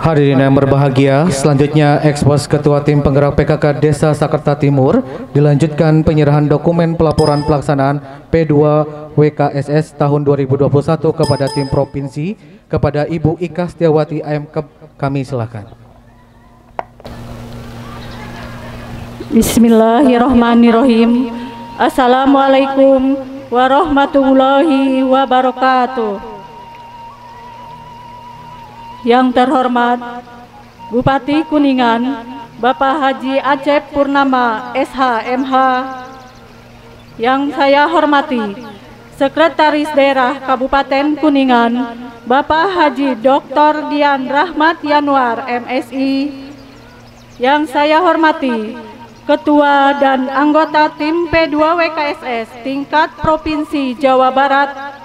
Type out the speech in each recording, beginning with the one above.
Hadirin yang berbahagia, selanjutnya ekspos Ketua Tim Penggerak PKK Desa Sakerta Timur dilanjutkan penyerahan dokumen pelaporan pelaksanaan P2 WKSS tahun 2021 kepada tim provinsi kepada Ibu Ika Setiawati AM. Kami silakan. Bismillahirrahmanirrahim. Assalamualaikum warahmatullahi wabarakatuh. Yang terhormat Bupati Kuningan Bapak Haji Acep Purnama SH.MH, yang saya hormati Sekretaris Daerah Kabupaten Kuningan Bapak Haji Dr. Dian Rahmat Yanuar MSI, yang saya hormati Ketua dan anggota tim P2 WKSS tingkat Provinsi Jawa Barat,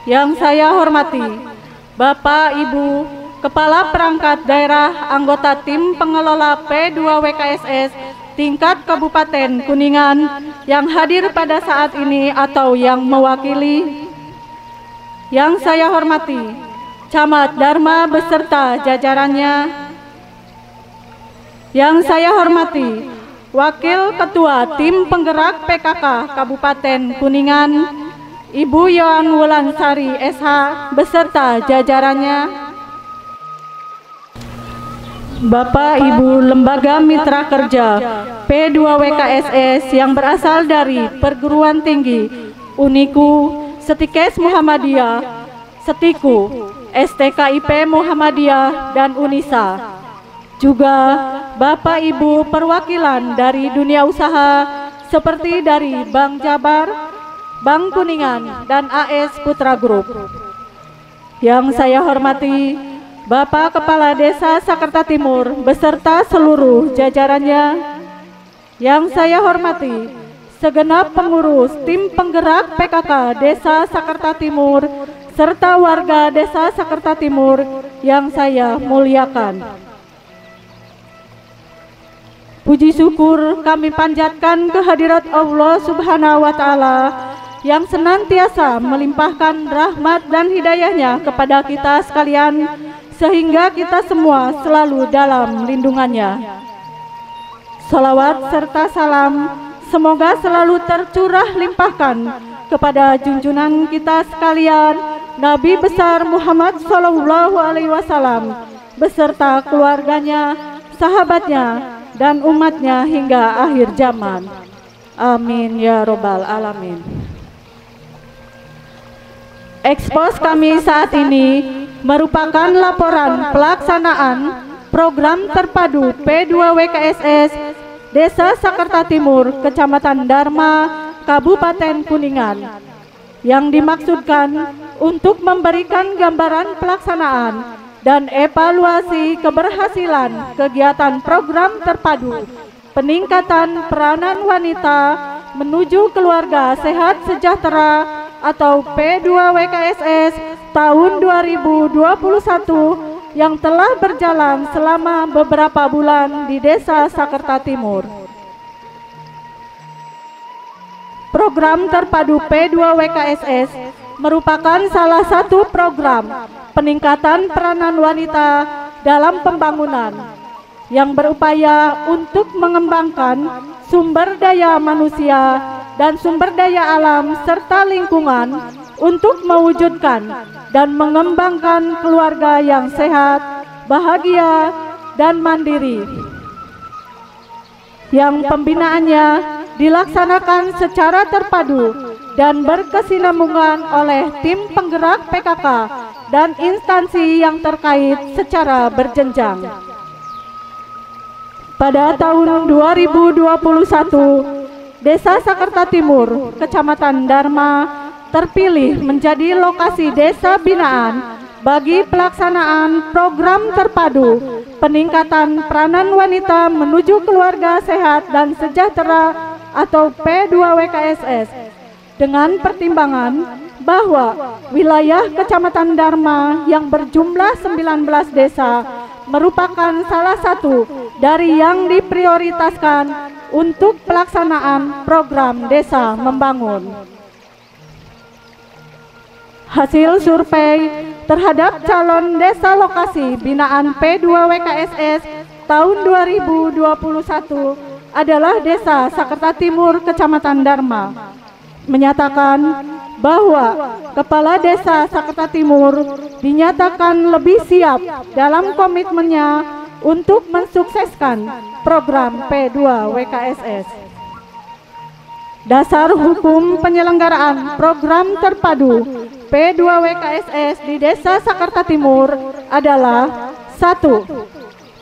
yang saya hormati Bapak Ibu Kepala Perangkat Daerah anggota tim pengelola P2 WKSS tingkat Kabupaten Kuningan yang hadir pada saat ini atau yang mewakili, yang saya hormati Camat Dharma beserta jajarannya, yang saya hormati Wakil Ketua Tim Penggerak PKK Kabupaten Kuningan Ibu Yohan Wulansari SH beserta jajarannya, Bapak Ibu Lembaga Mitra Kerja P2 WKSS yang berasal dari Perguruan Tinggi Uniku, Setikes Muhammadiyah, Setiku, STKIP Muhammadiyah, dan Unisa. Juga Bapak Ibu perwakilan dari dunia usaha seperti dari Bank Jabar, Bank Kuningan, dan AS Putra Group. Yang saya hormati Bapak Kepala Desa Sakerta Timur beserta seluruh jajarannya. Yang saya hormati segenap pengurus tim penggerak PKK Desa Sakerta Timur serta warga Desa Sakerta Timur yang saya muliakan. Puji syukur kami panjatkan kehadirat Allah Subhanahu wa Ta'ala yang senantiasa melimpahkan rahmat dan hidayahnya kepada kita sekalian, sehingga kita semua selalu dalam lindungannya. Salawat serta salam semoga selalu tercurah limpahkan kepada junjungan kita sekalian, Nabi besar Muhammad SAW beserta keluarganya, sahabatnya, dan umatnya hingga akhir zaman. Amin ya robbal alamin. Ekspos kami saat ini merupakan laporan pelaksanaan program terpadu P2 WKSS Desa Sakerta Timur, Kecamatan Dharma, Kabupaten Kuningan, yang dimaksudkan untuk memberikan gambaran pelaksanaan dan evaluasi keberhasilan kegiatan program terpadu peningkatan peranan wanita menuju keluarga sehat sejahtera atau P2 WKSS tahun 2021 yang telah berjalan selama beberapa bulan di Desa Sakerta Timur. Program terpadu P2 WKSS merupakan salah satu program peningkatan peranan wanita dalam pembangunan yang berupaya untuk mengembangkan sumber daya manusia dan sumber daya alam serta lingkungan untuk mewujudkan dan mengembangkan keluarga yang sehat, bahagia, dan mandiri, yang pembinaannya dilaksanakan secara terpadu dan berkesinambungan oleh tim penggerak PKK dan instansi yang terkait secara berjenjang. Pada tahun 2021, Desa Sakerta Timur, Kecamatan Dharma, terpilih menjadi lokasi desa binaan bagi pelaksanaan program terpadu peningkatan peranan wanita menuju keluarga sehat dan sejahtera atau P2 WKSS, dengan pertimbangan bahwa wilayah Kecamatan Dharma yang berjumlah 19 desa merupakan salah satu dari yang diprioritaskan untuk pelaksanaan program Desa Membangun. Hasil survei terhadap calon desa lokasi binaan P2 WKSS tahun 2021 adalah Desa Sakerta Timur, Kecamatan Dharma, menyatakan bahwa Kepala Desa Sakerta Timur dinyatakan lebih siap dalam komitmennya untuk mensukseskan program P2 WKSS. Dasar hukum penyelenggaraan program terpadu P2 WKSS di Desa Sakerta Timur adalah 1.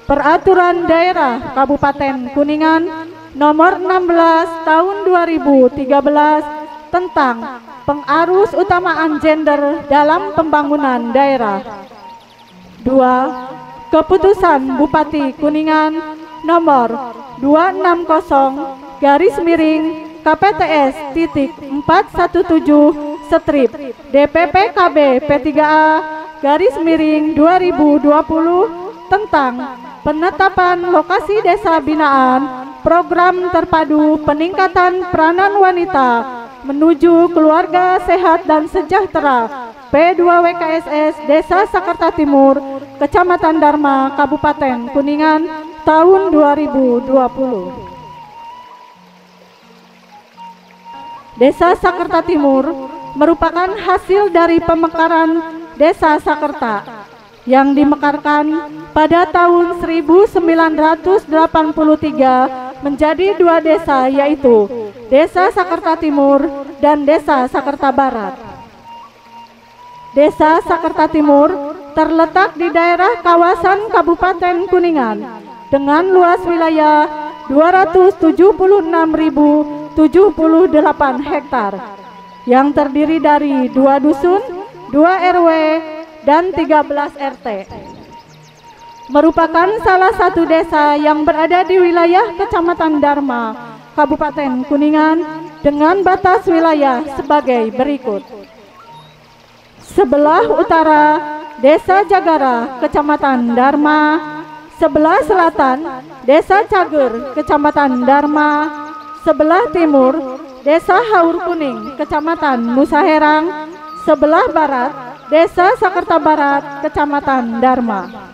Peraturan Daerah Kabupaten Kuningan Nomor 16 Tahun 2013 tentang pengarus utamaan gender dalam pembangunan daerah. 2. Keputusan Bupati Kuningan Nomor 260-417-DPPKB-P3A-2020 tentang penetapan lokasi desa binaan program terpadu peningkatan peranan wanita menuju keluarga sehat dan sejahtera P2 WKSS Desa Sakerta Timur, Kecamatan Dharma, Kabupaten Kuningan tahun 2020. Desa Sakerta Timur merupakan hasil dari pemekaran Desa Sakerta yang dimekarkan pada tahun 1983 menjadi dua desa, yaitu Desa Sakerta Timur dan Desa Sakerta Barat. Desa Sakerta Timur terletak di daerah kawasan Kabupaten Kuningan dengan luas wilayah 276.078 hektar yang terdiri dari 2 dusun, 2 RW, dan 13 RT. Merupakan salah satu desa yang berada di wilayah Kecamatan Dharma, Kabupaten Kuningan dengan batas wilayah sebagai berikut. Sebelah utara Desa Jagara, Kecamatan Dharma. Sebelah selatan Desa Cager, Kecamatan Dharma. Sebelah timur Desa Haur Kuning, Kecamatan Nusa Herang. Sebelah barat Desa Sakerta Barat, Kecamatan Dharma.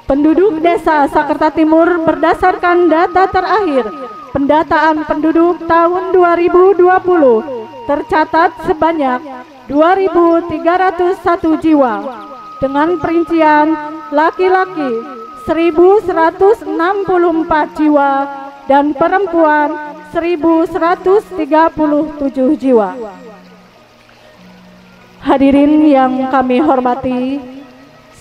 Penduduk Desa Sakerta Timur berdasarkan data terakhir pendataan penduduk tahun 2020 tercatat sebanyak 2.301 jiwa dengan perincian laki-laki 1.164 jiwa dan perempuan 1.137 jiwa. Hadirin yang kami hormati,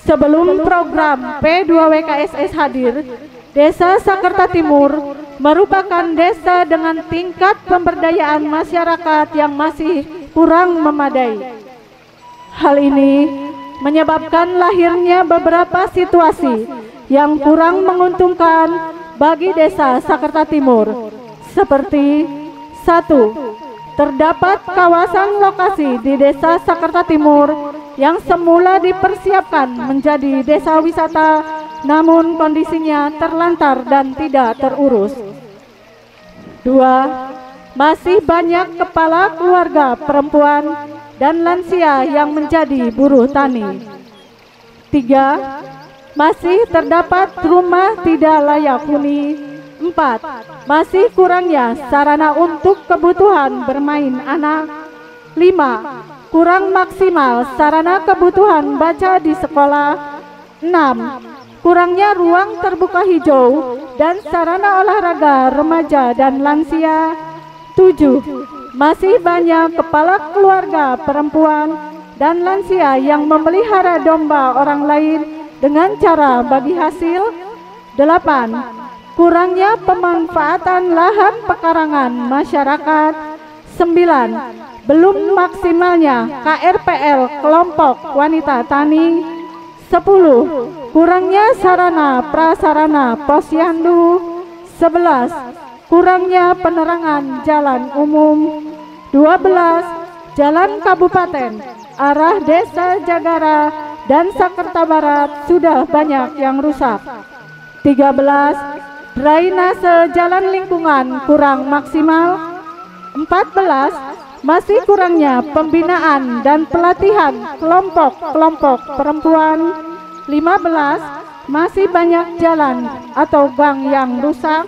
sebelum program P2 WKSS hadir, Desa Sakerta Timur merupakan desa dengan tingkat pemberdayaan masyarakat yang masih kurang memadai. Hal ini menyebabkan lahirnya beberapa situasi yang kurang menguntungkan bagi Desa Sakerta Timur, seperti 1. Terdapat kawasan lokasi di Desa Sakerta Timur yang semula dipersiapkan menjadi desa wisata, namun kondisinya terlantar dan tidak terurus. 2. Masih banyak kepala keluarga perempuan dan lansia yang menjadi buruh tani. 3. Masih terdapat rumah tidak layak huni. 4. Masih kurangnya sarana untuk kebutuhan bermain anak. 5. Kurang maksimal sarana kebutuhan baca di sekolah. 6. Kurangnya ruang terbuka hijau dan sarana olahraga remaja dan lansia. 7. Masih banyak kepala keluarga perempuan dan lansia yang memelihara domba orang lain dengan cara bagi hasil. 8. Kurangnya pemanfaatan lahan pekarangan masyarakat. 9. Belum maksimalnya KRPL kelompok wanita tani. 10. Kurangnya sarana prasarana posyandu. 11. Kurangnya penerangan jalan umum. 12. Jalan kabupaten arah Desa Jagara dan Sakerta Barat sudah banyak yang rusak. 13. Drainase jalan lingkungan kurang maksimal. 14. masih kurangnya pembinaan dan pelatihan kelompok-kelompok perempuan. 15. Masih banyak jalan atau gang yang rusak.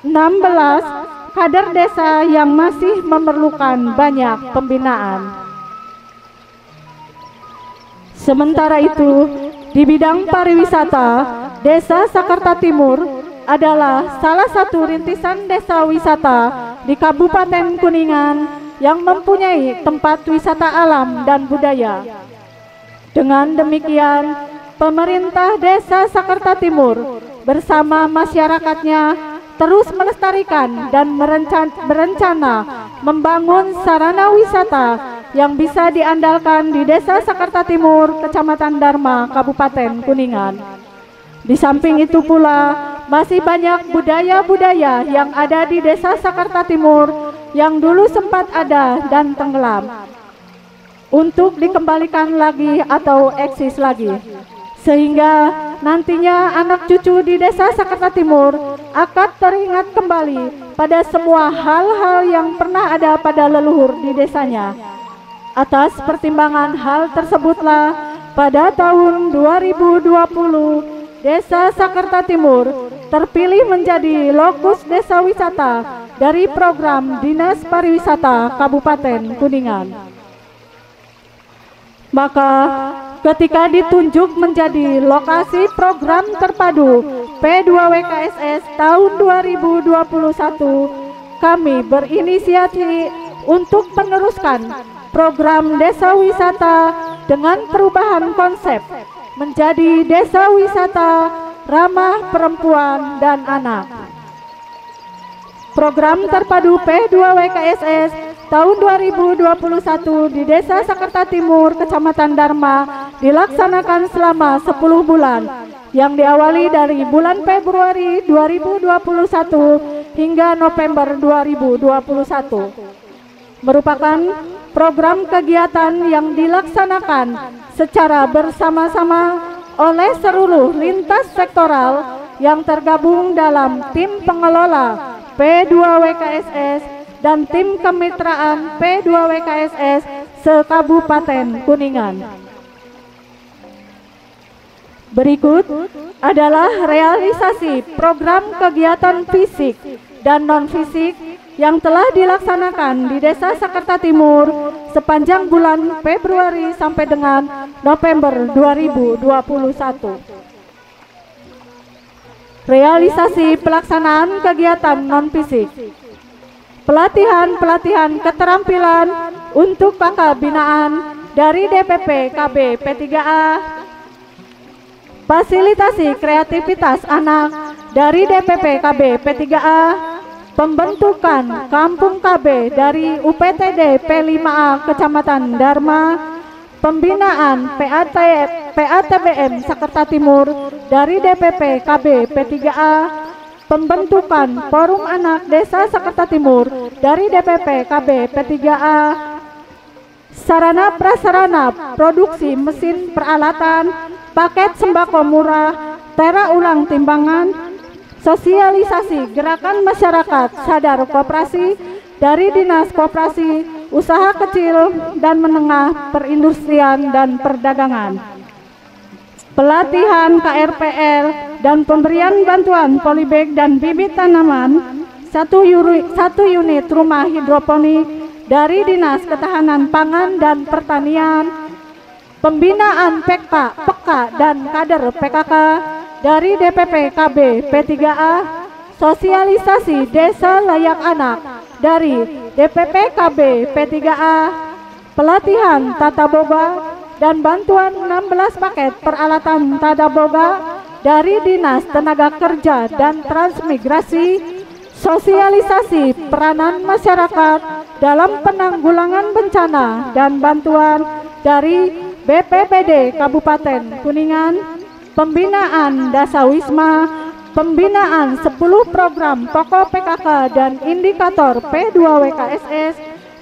16. Kader desa yang masih memerlukan banyak pembinaan. Sementara itu, di bidang pariwisata, Desa Sakarta Timur adalah salah satu rintisan desa wisata di Kabupaten Kuningan yang mempunyai tempat wisata alam dan budaya. Dengan demikian, pemerintah Desa Sakarta Timur bersama masyarakatnya terus melestarikan dan berencana membangun sarana wisata yang bisa diandalkan di Desa Sakarta Timur, Kecamatan Dharma, Kabupaten Kuningan. Di samping itu pula, masih banyak budaya-budaya yang ada di Desa Sakarta Timur yang dulu sempat ada dan tenggelam untuk dikembalikan lagi atau eksis lagi, sehingga nantinya anak cucu di Desa Sakarta Timur akan teringat kembali pada semua hal-hal yang pernah ada pada leluhur di desanya. Atas pertimbangan hal tersebutlah, pada tahun 2020 Desa Sakarta Timur terpilih menjadi lokus desa wisata dari program Dinas Pariwisata Kabupaten Kuningan. Maka ketika ditunjuk menjadi lokasi program terpadu P2WKSS tahun 2021, kami berinisiatif untuk meneruskan program desa wisata dengan perubahan konsep menjadi desa wisata ramah perempuan dan anak. Program terpadu P2WKSS tahun 2021 di Desa Sakarta Timur, Kecamatan Dharma dilaksanakan selama 10 bulan yang diawali dari bulan Februari 2021 hingga November 2021. Merupakan program kegiatan yang dilaksanakan secara bersama-sama oleh seluruh lintas sektoral yang tergabung dalam tim pengelola P2WKSS dan tim kemitraan P2WKSS se-Kabupaten Kuningan. Berikut adalah realisasi program kegiatan fisik dan non-fisik yang telah dilaksanakan di Desa Sakarta Timur sepanjang bulan Februari sampai dengan November 2021. Realisasi pelaksanaan kegiatan non-fisik. Pelatihan keterampilan untuk kakak binaan dari DPP KB P3A. Fasilitasi kreativitas anak dari DPP KB P3A. Pembentukan Kampung KB dari UPTD P5A Kecamatan Dharma. Pembinaan PATBM Sakarta Timur dari DPP KB P3A. Pembentukan Forum Anak Desa Sakarta Timur dari DPP KB P3A. Sarana prasarana produksi mesin peralatan, paket sembako murah, tera ulang timbangan, sosialisasi gerakan masyarakat sadar koperasi dari Dinas Koperasi, Usaha Kecil dan Menengah, Perindustrian dan Perdagangan. Pelatihan KRPL dan pemberian bantuan polybag dan bibit tanaman, satu unit rumah hidroponik dari Dinas Ketahanan Pangan dan Pertanian. Pembinaan PK dan kader PKK dari DPP KB P3A. Sosialisasi desa layak anak dari DPP KB P3A. Pelatihan tata boga dan bantuan 16 paket peralatan tata boga dari Dinas Tenaga Kerja dan Transmigrasi. Sosialisasi peranan masyarakat dalam penanggulangan bencana dan bantuan dari BPBD Kabupaten Kuningan. Pembinaan Dasawisma, pembinaan 10 program pokok PKK dan indikator P2WKSS,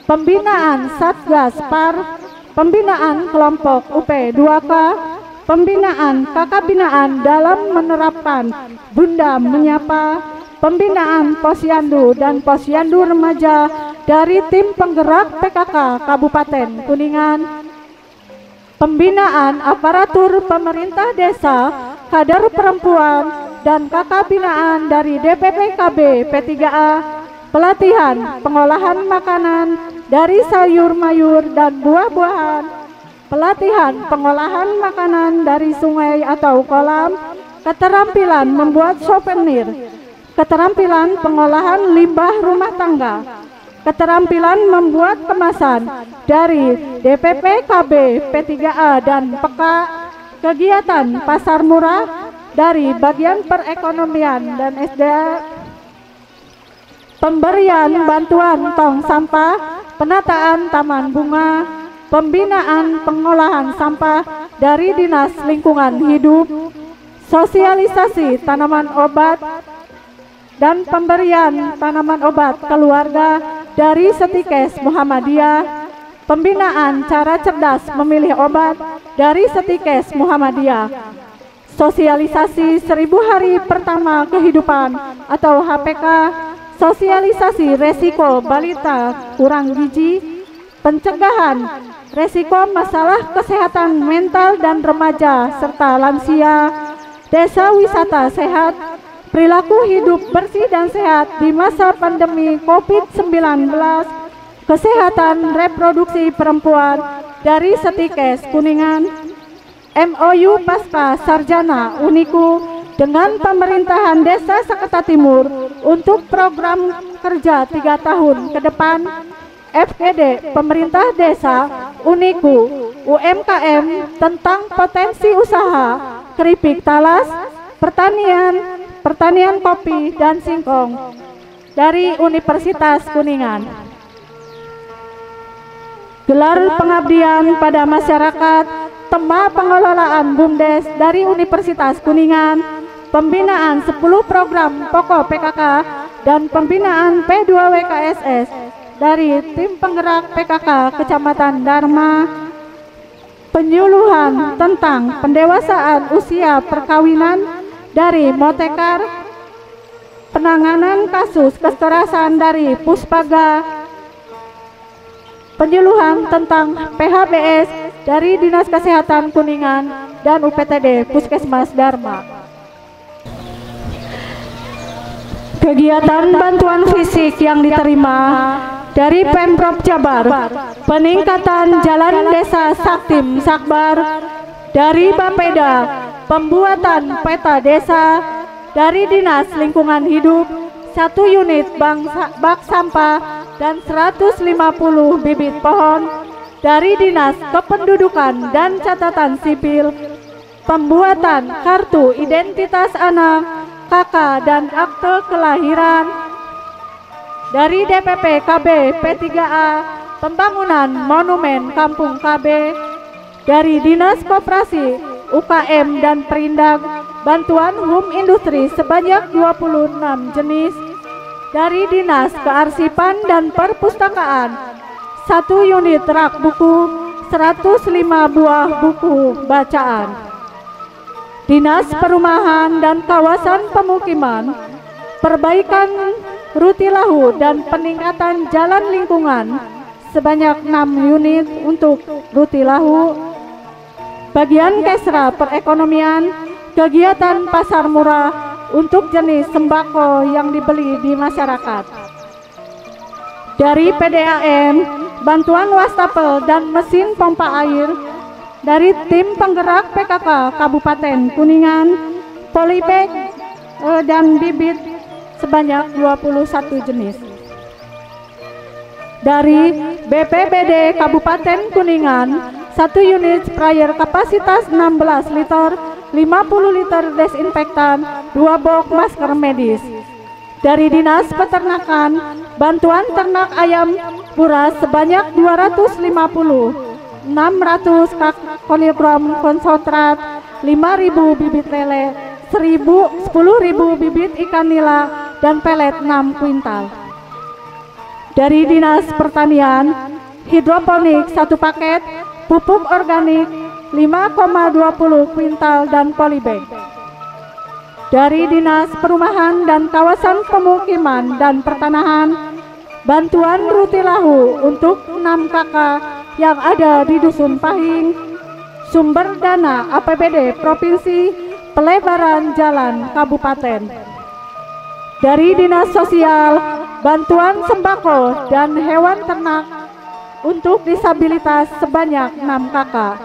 pembinaan Satgas PAR, pembinaan kelompok UP2K, pembinaan kakak binaan dalam menerapkan Bunda Menyapa, pembinaan posyandu dan posyandu remaja dari tim penggerak PKK Kabupaten Kuningan, pembinaan aparatur pemerintah desa, kader perempuan, dan kakak binaan dari DPPKB P3A, pelatihan pengolahan makanan dari sayur mayur dan buah-buahan, pelatihan pengolahan makanan dari sungai atau kolam, keterampilan membuat souvenir, keterampilan pengolahan limbah rumah tangga, keterampilan membuat kemasan dari DPPKB P3A dan PEKA, kegiatan pasar murah dari bagian perekonomian dan SDA, pemberian bantuan tong sampah, penataan taman bunga, pembinaan pengolahan sampah dari Dinas Lingkungan Hidup, sosialisasi tanaman obat, dan pemberian tanaman obat keluarga dari Setikes Muhammadiyah, pembinaan cara cerdas memilih obat dari Setikes Muhammadiyah, sosialisasi 1000 hari pertama kehidupan atau HPK, sosialisasi resiko balita kurang gizi, pencegahan resiko masalah kesehatan mental dan remaja serta lansia, desa wisata sehat, perilaku hidup bersih dan sehat di masa pandemi COVID-19, kesehatan reproduksi perempuan dari Setikes Kuningan, MOU Pasca Sarjana Uniku dengan pemerintahan Desa Sakerta Timur untuk program kerja 3 tahun ke depan, FGD Pemerintah Desa Uniku UMKM tentang potensi usaha keripik talas, pertanian kopi dan singkong dari Universitas Kuningan. Gelar pengabdian pada masyarakat, tema pengelolaan BUMDes dari Universitas Kuningan, pembinaan 10 program pokok PKK dan pembinaan P2WKSS dari tim penggerak PKK Kecamatan Dharma, penyuluhan tentang pendewasaan usia perkawinan dari Motekar, penanganan kasus kekerasan dari Puspaga, penyuluhan tentang PHBS dari Dinas Kesehatan Kuningan dan UPTD Puskesmas Dharma. Kegiatan bantuan fisik yang diterima dari Pemprov Jabar, peningkatan jalan desa Saktim Sakbar dari Bapeda, pembuatan peta desa dari Dinas Lingkungan Hidup, 1 unit bak sampah dan 150 bibit pohon dari Dinas Kependudukan dan Catatan Sipil, pembuatan kartu identitas anak, kakak dan akte kelahiran dari DPP KB P3A, pembangunan monumen Kampung KB dari Dinas Koperasi, UKM dan Perindak, bantuan home industri sebanyak 26 jenis dari Dinas Kearsipan dan Perpustakaan, 1 unit rak buku, 105 buah buku bacaan. Dinas Perumahan dan Kawasan Pemukiman, perbaikan Rutilahu dan peningkatan jalan lingkungan sebanyak 6 unit untuk Rutilahu. Bagian Kesra Perekonomian, kegiatan pasar murah untuk jenis sembako yang dibeli di masyarakat. Dari PDAM, bantuan wastafel dan mesin pompa air dari tim penggerak PKK Kabupaten Kuningan, polybag dan bibit sebanyak 21 jenis. Dari BPBD Kabupaten Kuningan, 1 unit sprayer kapasitas 16 liter, 50 liter desinfektan, 2 box masker medis. Dari Dinas Peternakan, bantuan ternak ayam buras sebanyak 250, 600 kilogram konsentrat, 5.000 bibit lele, 10.000 bibit ikan nila, dan pelet 6 kuintal. Dari Dinas Pertanian, hidroponik 1 paket, pupuk organik 5,20 kuintal dan polybag. Dari Dinas Perumahan dan Kawasan Pemukiman dan Pertanahan, bantuan rutilahu untuk 6 kakak yang ada di Dusun Pahing, sumber dana APBD Provinsi, pelebaran jalan Kabupaten. Dari Dinas Sosial, bantuan sembako dan hewan ternak untuk disabilitas sebanyak 6 kakak.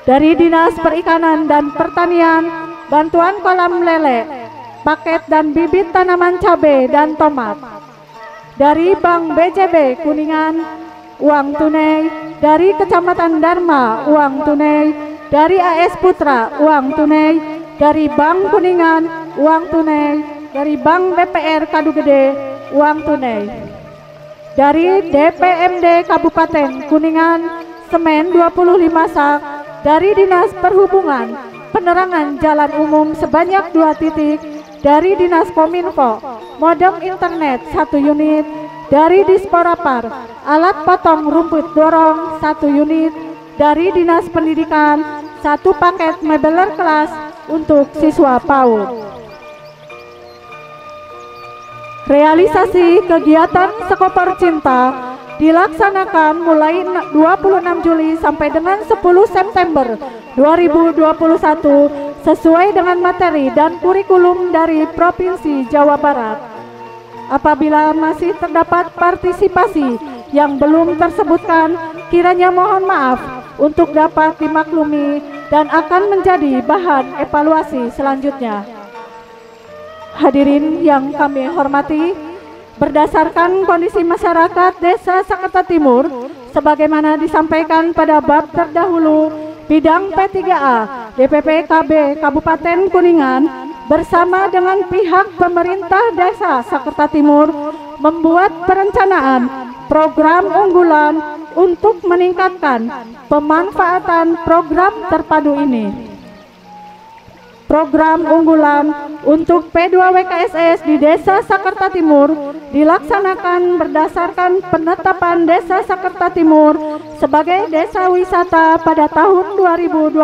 Dari Dinas Perikanan dan Pertanian, bantuan kolam lele, paket dan bibit tanaman cabai dan tomat. Dari Bank BJB Kuningan, uang tunai. Dari Kecamatan Dharma, uang tunai. Dari AS Putra, uang tunai. Dari Bank Kuningan, uang tunai. Dari Bank BPR Kadugede, uang tunai. Dari DPMD Kabupaten Kuningan, semen 25 sak. Dari Dinas Perhubungan, penerangan jalan umum sebanyak 2 titik. Dari Dinas Kominfo, modem internet 1 unit. Dari Disporapar, alat potong rumput dorong 1 unit. Dari Dinas Pendidikan, 1 paket mebeler kelas untuk siswa PAUD. Realisasi kegiatan Sekopor Cinta dilaksanakan mulai 26 Juli sampai dengan 10 September 2021 sesuai dengan materi dan kurikulum dari Provinsi Jawa Barat. Apabila masih terdapat partisipasi yang belum tersebutkan, kiranya mohon maaf untuk dapat dimaklumi dan akan menjadi bahan evaluasi selanjutnya. Hadirin yang kami hormati, berdasarkan kondisi masyarakat Desa Sakerta Timur sebagaimana disampaikan pada bab terdahulu, bidang P3A DPP KB Kabupaten Kuningan bersama dengan pihak pemerintah Desa Sakerta Timur membuat perencanaan program unggulan untuk meningkatkan pemanfaatan program terpadu ini. Program unggulan untuk P2WKSS di Desa Sakerta Timur dilaksanakan berdasarkan penetapan Desa Sakerta Timur sebagai desa wisata pada tahun 2020.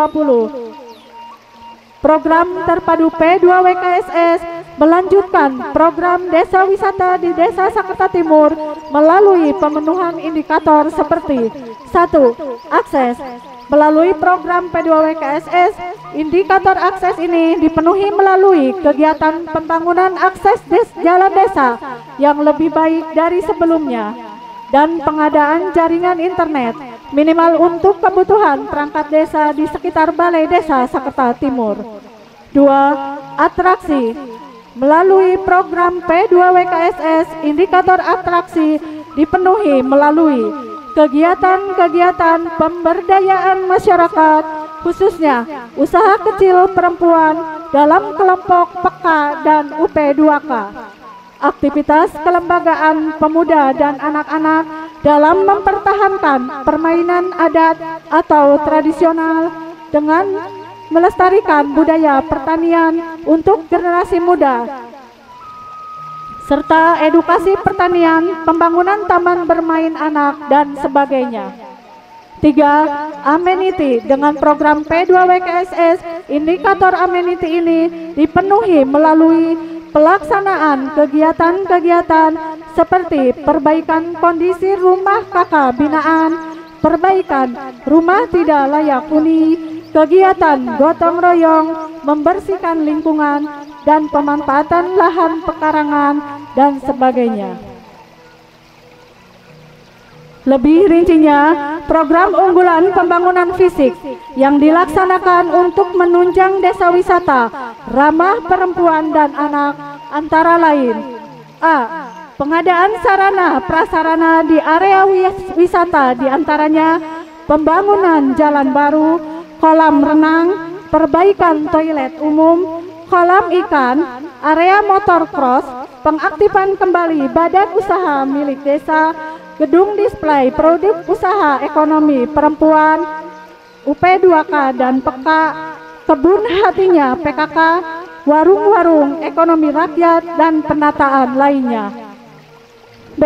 Program terpadu P2WKSS melanjutkan program desa wisata di Desa Sakerta Timur melalui pemenuhan indikator seperti 1. Akses. Melalui program P2WKSS, indikator akses ini dipenuhi melalui kegiatan pembangunan akses jalan desa yang lebih baik dari sebelumnya dan pengadaan jaringan internet minimal untuk kebutuhan perangkat desa di sekitar Balai Desa Sakerta Timur. 2. Atraksi. Melalui program P2WKSS, indikator atraksi dipenuhi melalui kegiatan-kegiatan pemberdayaan masyarakat, khususnya usaha kecil perempuan dalam kelompok PK dan UP2K, aktivitas kelembagaan pemuda dan anak-anak dalam mempertahankan permainan adat atau tradisional dengan melestarikan budaya pertanian untuk generasi muda, serta edukasi pertanian, pembangunan taman bermain anak, dan sebagainya. 3. Amenity. Dengan program P2WKSS, indikator amenity ini dipenuhi melalui pelaksanaan kegiatan-kegiatan seperti perbaikan kondisi rumah kakak binaan, perbaikan rumah tidak layak huni, kegiatan gotong royong, membersihkan lingkungan, dan pemanfaatan lahan pekarangan, dan sebagainya. Lebih rincinya, program unggulan pembangunan fisik yang dilaksanakan untuk menunjang desa wisata ramah perempuan dan anak antara lain: A. Pengadaan sarana prasarana di area wisata, diantaranya pembangunan jalan baru, kolam renang, perbaikan toilet umum, kolam ikan, area motor cross, pengaktifan kembali badan usaha milik desa, gedung display produk usaha ekonomi perempuan, UP2K dan PK, kebun hatinya PKK, warung-warung ekonomi rakyat, dan penataan lainnya. B.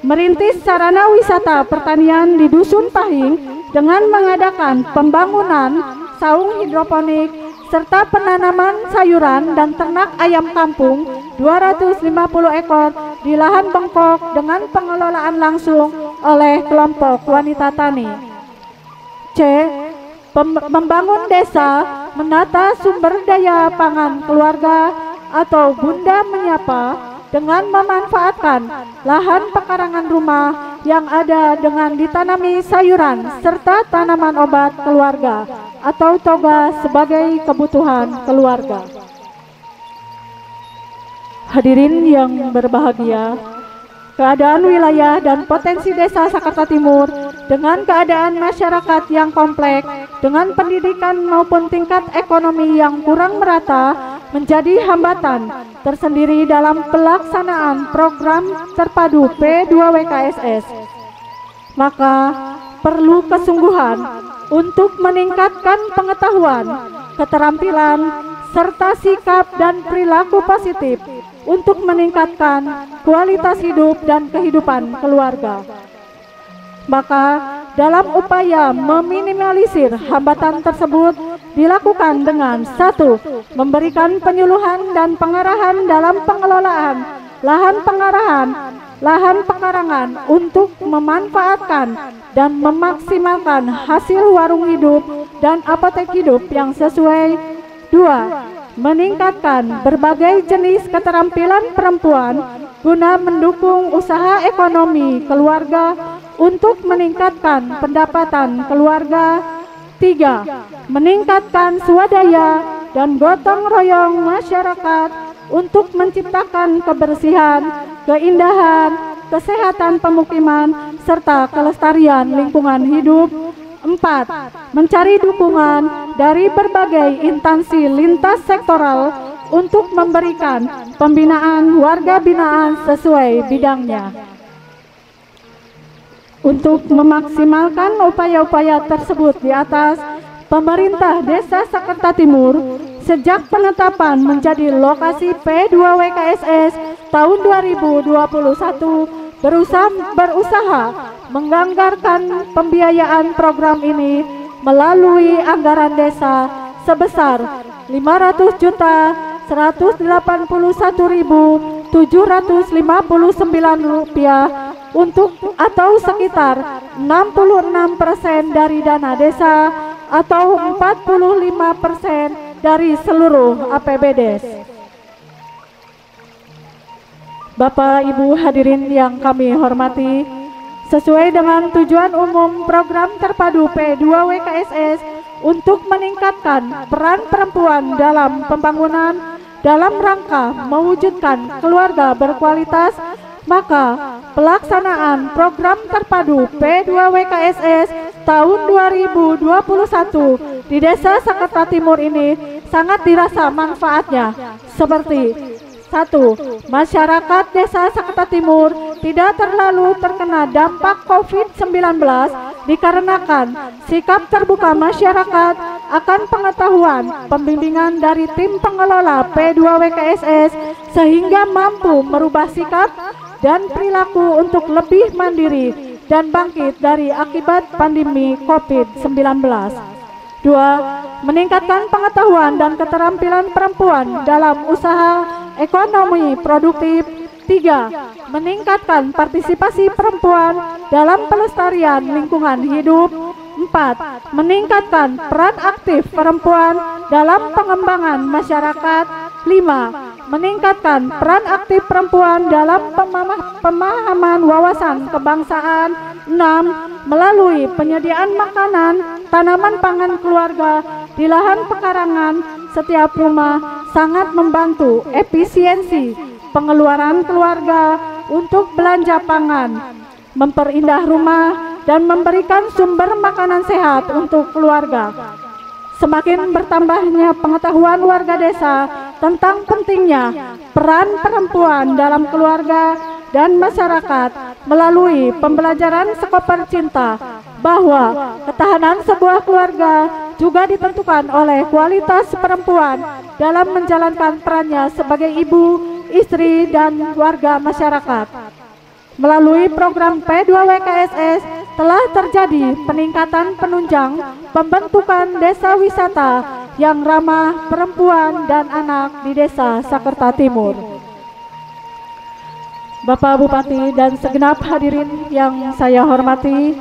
Merintis sarana wisata pertanian di Dusun Pahing dengan mengadakan pembangunan saung hidroponik serta penanaman sayuran dan ternak ayam kampung 250 ekor di lahan bengkok dengan pengelolaan langsung oleh kelompok wanita tani. C. Membangun desa menata sumber daya pangan keluarga atau Bunda Menyapa dengan memanfaatkan lahan pekarangan rumah yang ada dengan ditanami sayuran serta tanaman obat keluarga atau toga sebagai kebutuhan keluarga. Hadirin yang berbahagia, keadaan wilayah dan potensi desa Sakarta Timur dengan keadaan masyarakat yang kompleks dengan pendidikan maupun tingkat ekonomi yang kurang merata menjadi hambatan tersendiri dalam pelaksanaan program terpadu P2WKSS. Maka perlu kesungguhan untuk meningkatkan pengetahuan, keterampilan, serta sikap dan perilaku positif untuk meningkatkan kualitas hidup dan kehidupan keluarga. Maka dalam upaya meminimalisir hambatan tersebut dilakukan dengan 1. Memberikan penyuluhan dan pengarahan dalam pengelolaan lahan pekarangan untuk memanfaatkan dan memaksimalkan hasil warung hidup dan apotek hidup yang sesuai. 2. Meningkatkan berbagai jenis keterampilan perempuan guna mendukung usaha ekonomi keluarga untuk meningkatkan pendapatan keluarga. 3. Meningkatkan swadaya dan gotong royong masyarakat untuk menciptakan kebersihan, keindahan, kesehatan pemukiman, serta kelestarian lingkungan hidup. 4. Mencari dukungan dari berbagai instansi lintas sektoral untuk memberikan pembinaan warga binaan sesuai bidangnya. Untuk memaksimalkan upaya-upaya tersebut di atas, pemerintah Desa Sakarta Timur sejak penetapan menjadi lokasi P2WKSS tahun 2021 berusaha menganggarkan pembiayaan program ini melalui anggaran desa sebesar Rp500.181.759 untuk atau sekitar 66% dari dana desa atau 45% dari seluruh APBDes. Bapak Ibu hadirin yang kami hormati, sesuai dengan tujuan umum program terpadu P2WKSS untuk meningkatkan peran perempuan dalam pembangunan dalam rangka mewujudkan keluarga berkualitas, maka pelaksanaan program terpadu P2WKSS tahun 2021 di Desa Sakarta Timur ini sangat dirasa manfaatnya, seperti 1. Masyarakat Desa Sakarta Timur tidak terlalu terkena dampak COVID-19 dikarenakan sikap terbuka masyarakat akan pengetahuan pembimbingan dari tim pengelola P2WKSS sehingga mampu merubah sikap dan perilaku untuk lebih mandiri dan bangkit dari akibat pandemi COVID-19. 2. Meningkatkan pengetahuan dan keterampilan perempuan dalam usaha ekonomi produktif. 3. Meningkatkan partisipasi perempuan dalam pelestarian lingkungan hidup. 4. Meningkatkan peran aktif perempuan dalam pengembangan masyarakat. 5. Meningkatkan peran aktif perempuan dalam pemahaman wawasan kebangsaan. 6. Melalui penyediaan makanan, tanaman pangan keluarga di lahan pekarangan setiap rumah sangat membantu efisiensi pengeluaran keluarga untuk belanja pangan, memperindah rumah, dan memberikan sumber makanan sehat untuk keluarga. Semakin bertambahnya pengetahuan warga desa tentang pentingnya peran perempuan dalam keluarga dan masyarakat melalui pembelajaran Sekoper Cinta bahwa ketahanan sebuah keluarga juga ditentukan oleh kualitas perempuan dalam menjalankan perannya sebagai ibu, istri, dan warga masyarakat. Melalui program P2WKSS telah terjadi peningkatan penunjang pembentukan desa wisata yang ramah perempuan dan anak di Desa Sakarta Timur. Bapak Bupati dan segenap hadirin yang saya hormati,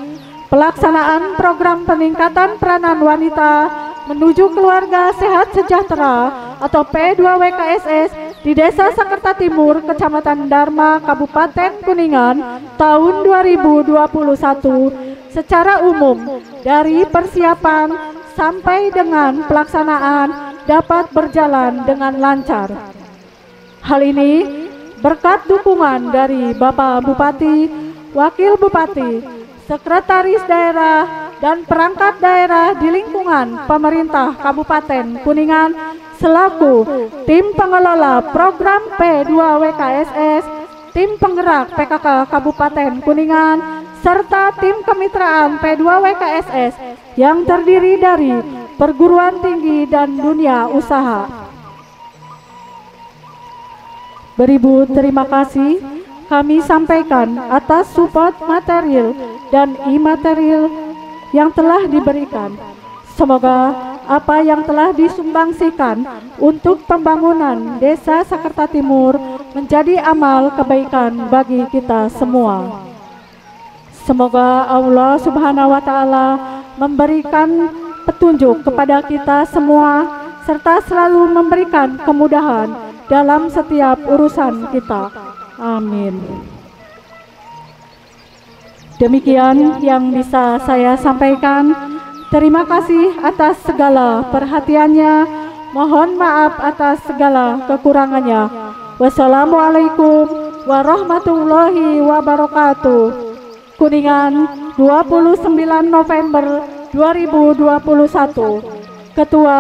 pelaksanaan program peningkatan peranan wanita menuju keluarga sehat sejahtera atau P2WKSS di Desa Sakerta Timur, Kecamatan Dharma, Kabupaten Kuningan tahun 2021 secara umum dari persiapan sampai dengan pelaksanaan dapat berjalan dengan lancar. Hal ini berkat dukungan dari Bapak Bupati, Wakil Bupati, Sekretaris Daerah, dan perangkat daerah di lingkungan pemerintah Kabupaten Kuningan selaku tim pengelola program P2WKSS, tim penggerak PKK Kabupaten Kuningan, serta tim kemitraan P2WKSS yang terdiri dari perguruan tinggi dan dunia usaha. Beribu terima kasih kami sampaikan atas support material dan imaterial yang telah diberikan. Semoga apa yang telah disumbangsikan untuk pembangunan Desa Sakerta Timur menjadi amal kebaikan bagi kita semua. Semoga Allah Subhanahu wa Ta'ala memberikan petunjuk kepada kita semua serta selalu memberikan kemudahan dalam setiap urusan kita. Amin. Demikian yang bisa saya sampaikan. Terima kasih atas segala perhatiannya. Mohon maaf atas segala kekurangannya. Wassalamualaikum warahmatullahi wabarakatuh. Kuningan, 29 November 2021. Ketua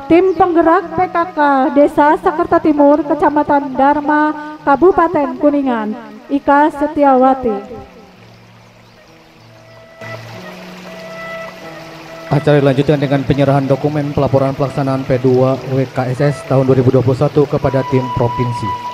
Tim Penggerak PKK Desa Sakerta Timur, Kecamatan Dharma, Kabupaten Kuningan, Ika Setiawati. Acara dilanjutkan dengan penyerahan dokumen pelaporan pelaksanaan P2 WKSS tahun 2021 kepada tim provinsi.